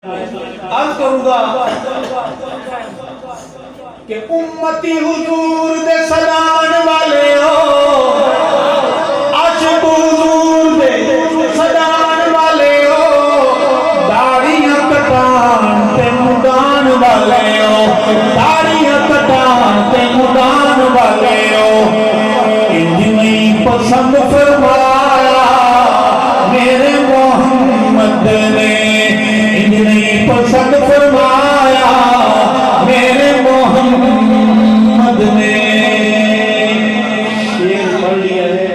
عرض کروں گا کہ امتی حضور دے سدان والے ہو، عاشق حضور دے سدان والے ہو، داڑیاں کٹان تے مڈان والے ہو، داڑیاں کٹان تے مڈان والے ہو، انج نہیں پسند فرمایا میرے محمد نے، پسند فرمایا میرے محمد نے۔ شیر پڑھ لیا ہے،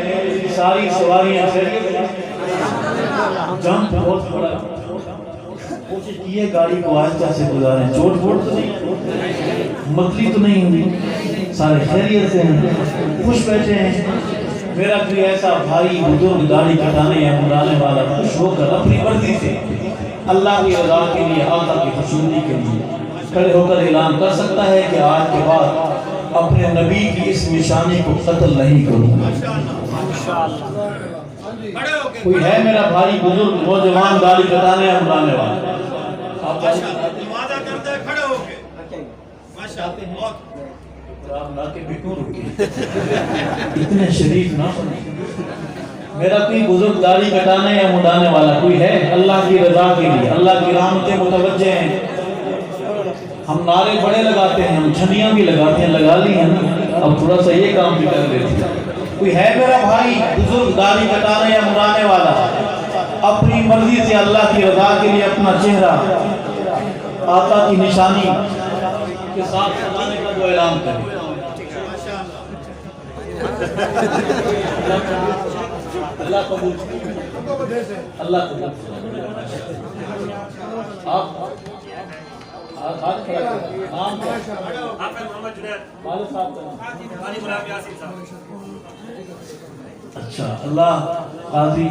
ساری سواریاں سے جنگ بہت بڑا، کوشش کی ہے گاڑی کو آہستہ سے گزاریں، چوٹ پھوٹ تو نہیں، متلی تو نہیں ہوئی، سارے خیریت سے ہیں، خوش بیٹھے ہیں۔ میرا کوئی ایسا بھائی بزرگ داڑھی کٹانے یا مڈانے والا خوش ہو کر اپنی مرضی سے اللہ کی رضا کے لیے، آقا کی خوشنودی کے لیے کھڑے ہو کر اعلان کر سکتا ہے کہ آج کے بعد اپنے نبی کی اس نشانی کو قتل نہیں کروں گا۔ کوئی ہے میرا بھائی بزرگ نوجوان داڑھی کٹانے یا مڈانے والا؟ آپ وعدہ کرتا ہے کھڑے ہو کے ماشاءاللہ۔ آپ نہ کے بھی کیوں رکے، اتنے شریف نہ بنے۔ میرا کوئی بزرگ داڑھی کٹانے یا مڈانے والا کوئی ہے؟ اللہ کی رضا کے لیے، اللہ کی رحمتیں متوجہ ہیں۔ ہم نعرے بڑے لگاتے ہیں، ہم چھنیاں بھی لگاتے ہیں، لگا لی ہیں، اب تھوڑا سا یہ کام بھی کر دیتے ہیں۔ کوئی ہے میرا بھائی بزرگ داڑھی کٹانے یا مڈانے والا؟ اپنی مرضی سے اللہ کی رضا کے لیے اپنا چہرہ آقا کی نشانی کے ساتھ سجانے کا جو اعلان کرے۔ اللہ قبول اللہ قبول۔ آپ ہاتھ کھڑا کریں، نام کیا؟ حافظ محمد جنید والد صاحب کا قاضی غلام یاسین صاحب۔ اچھا، اللہ قاضی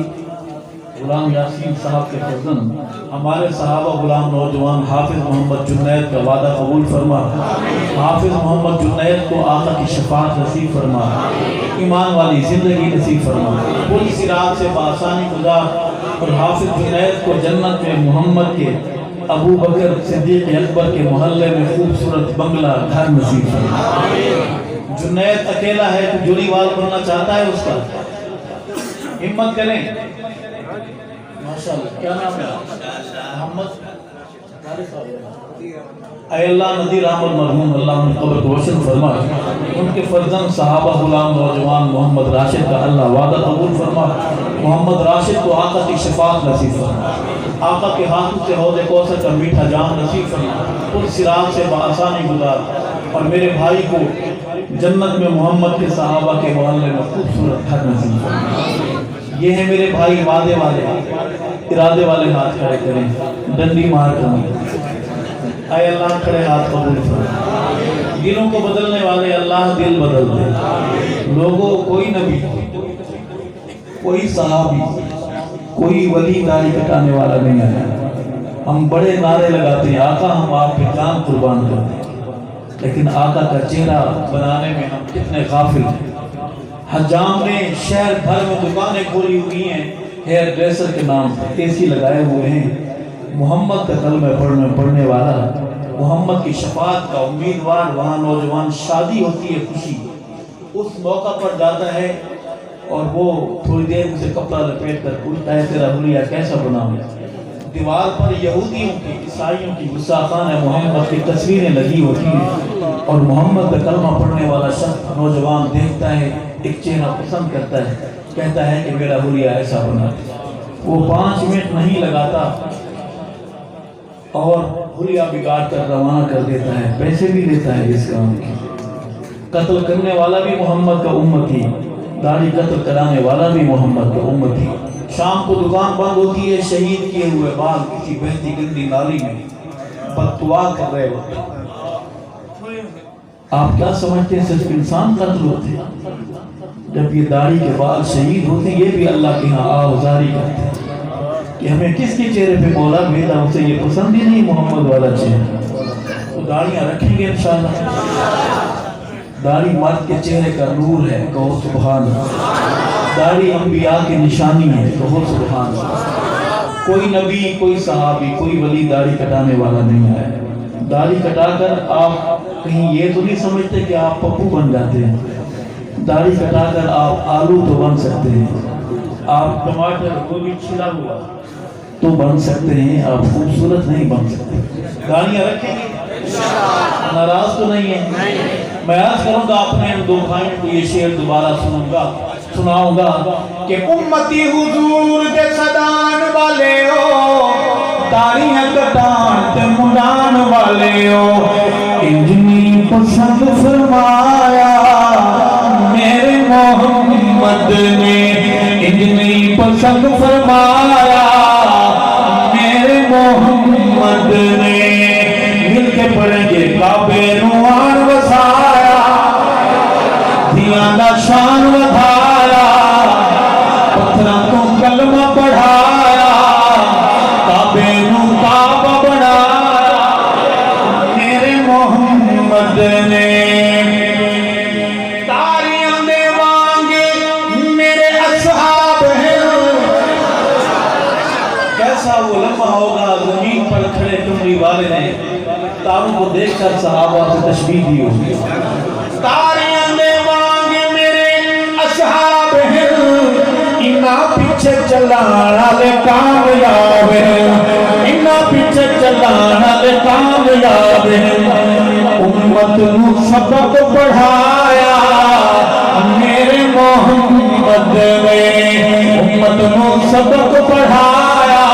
غلام یاسین صاحب کے فرزند ہمارے صحابہ غلام نوجوان حافظ محمد جنید کا وعدہ قبول فرما، حافظ محمد جنید کو آقا کی شفاعت نصیب فرما، ایمان والی زندگی نصیب فرما، پوری صراط سے بآسانی گزار، اور حافظ جنید کو جنت میں محمد کے ابو بکر صدیق اکبر کے محلے میں خوبصورت بنگلہ گھر نصیب فرما۔ جنید اکیلا ہے تو جوڑی وال بننا چاہتا ہے اس کا، ہمت کریں۔ ماشاءاللہ، کیا نام ہے؟ محمد۔ اے اللہ نذیر احمد مرحوم، اللہ ان قبر کو روشن فرما، ان کے فرزند صحابہ غلام نوجوان محمد راشد کا اللہ وعدہ قبول فرما، محمد راشد کو آقا کی شفاعت نصیب فرما، آقا کے ہاتھوں سے حوض کوثر کا میٹھا جام نصیب فرما، پل صراط سے بآسانی گزار، اور میرے بھائی کو جنت میں محمد کے صحابہ کے محلے میں خوبصورت گھر نصیب فرما۔ یہ ہیں میرے بھائی وعدے والے، ارادے والے ہاتھ کھڑے کریں، ڈنڈی مار کریں۔ اے اللہ کھڑے ہاتھ قبول فرما، دلوں کو بدلنے والے اللہ دل بدل دے۔ لوگوں کوئی نبی، کوئی صحابی، کوئی ولی داڑھی کٹانے والا نہیں آیا۔ ہم بڑے نعرے لگاتے ہیں، آقا ہم آپ پہ جان قربان کرتے ہیں، لیکن آقا کا چہرہ بنانے میں ہم کتنے غافل ہیں۔ حجام نے شہر بھر میں دکانیں کھولی ہوئی ہیں ہیئر ڈریسر کے نام پر، اے سی لگائے ہوئے ہیں، محمد کا کلمہ پڑھنے والا، محمد کی شفاعت کا امیدوار، وہاں نوجوان شادی ہوتی ہے، خوشی اس موقع پر جاتا ہے اور وہ تھوڑی دیر اسے کپڑا لپیٹ کر پوچھتا ہے تیرا حلیہ کیسا بنا ہوا؟ دیوار پر یہودیوں کی، عیسائیوں کی گستاخانہ محمد کی تصویریں لگی ہوتی ہیں، اور محمد کا کلمہ پڑھنے والا شخص نوجوان دیکھتا ہے، ایک چہرہ پسند کرتا ہے، کہتا ہے کہ میرا حلیہ ایسا بنا۔ وہ 5 منٹ نہیں لگاتا اور حلیہ بگاڑ کر روانہ کر دیتا ہے، پیسے بھی دیتا ہے اس کام کی۔ قتل کرنے والا بھی محمد کا امتی، داڑھی قتل کرانے والا بھی محمد کا امتی۔ شام کو دکان بند ہوتی ہے، شہید کیے ہوئے بال کسی بہتی گندی نالی میں بد دعا کر رہے ہوتے ہیں۔ آپ کیا سمجھتے ہیں صرف انسان قتل ہوتے ہیں؟ جب یہ داڑھی کے بال شہید ہوتے ہیں، یہ بھی اللہ کے ہاں آوزاری کرتے ہیں کہ ہمیں کس کے چہرے پہ مولا بھیجا، اسے یہ پسند ہی نہیں محمد والا چہرہ۔ تو داڑیاں رکھیں گے انشاءاللہ۔ داڑھی مرد کے چہرے کا نور ہے، کہو سبحان اللہ۔ داڑھی انبیاء کی نشانی ہے، کہو سبحان اللہ۔ کوئی نبی، کوئی صحابی، کوئی ولی داڑھی کٹانے والا نہیں ہے۔ داڑھی کٹا کر آپ کہیں یہ تو نہیں سمجھتے کہ آپ پپو بن جاتے ہیں۔ داڑھی کٹا کر آپ آلو تو بن سکتے ہیں، آپ ٹماٹر وہ بھی چھلا ہوا تو بن سکتے ہیں، آپ خوبصورت نہیں بن سکتے۔ داڑیاں رکھیں گے، ناراض تو نہیں ہے؟ میں عرض کروں گا اپنے ان دو بھائیوں کو یہ شعر دوبارہ سناؤں گا کہ امتی حضور دے صدان والے ہو، داڑیاں کٹان تے منڈان والے ہو، انجنی پسند فرمایا میرے محمد نے، انجنی پسند فرمایا میرے محمد نے، مل کے پڑھیں گے کعبے نوان وسایا، دیانا شان ودھایا، پتھراں تو کلمہ پڑھایا، کعبے نو کعبہ بنایا میرے محمد نے، تاریاں دے وانگے میرے اصحاب ہیں۔ کیسا وہ لمحہ ہوگا زمین پر کھڑے کمری والے نے تاروں کو دیکھ کر صحابہ سے تشبیہ دی ہوگی۔ تاریاں دے وانگے میرے اصحاب ہیں، انہاں پیچھے چلانا لے کامیاب ہیں، انہاں پیچھے چلانا لے کامیاب ہیں، امت نو سبق پڑھایا میرے محمد نے، امت نو سبق پڑھایا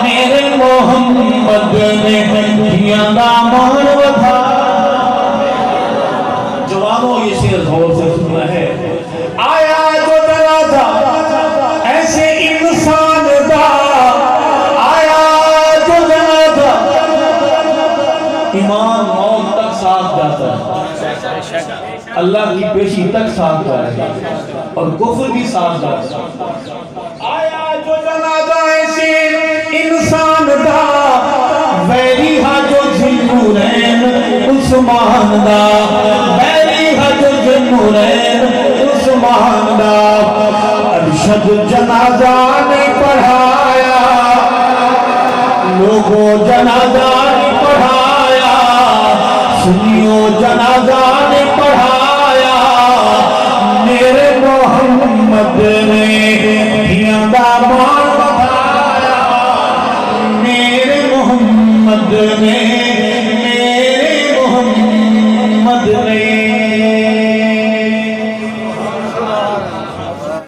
میرے محمد نے، دھیاں دا مان ودھایا۔ جوانوں یہ شعر غور سے سننا ہے۔ آیا جو جنازہ ایسے انسان دا، آیا جو جنازہ، ایمان موت تک ساتھ جاتا ہے، اللہ کی پیشی تک ساتھ جاتا ہے اور کفر بھی ساتھ جاتا ہے۔ آیا جو جنازہ ایسے انسان دا، ویری ہا جو ذنورین عثمان دا، ویری ہا جو ذنورین عثمان دا، ارشد جنازہ نے پڑھایا، لوگوں جنازہ نے پڑھایا، سنیوں جنازہ نے پڑھایا میرے محمد نے، دھیاں دا مان ودھایا میرے محمد نے،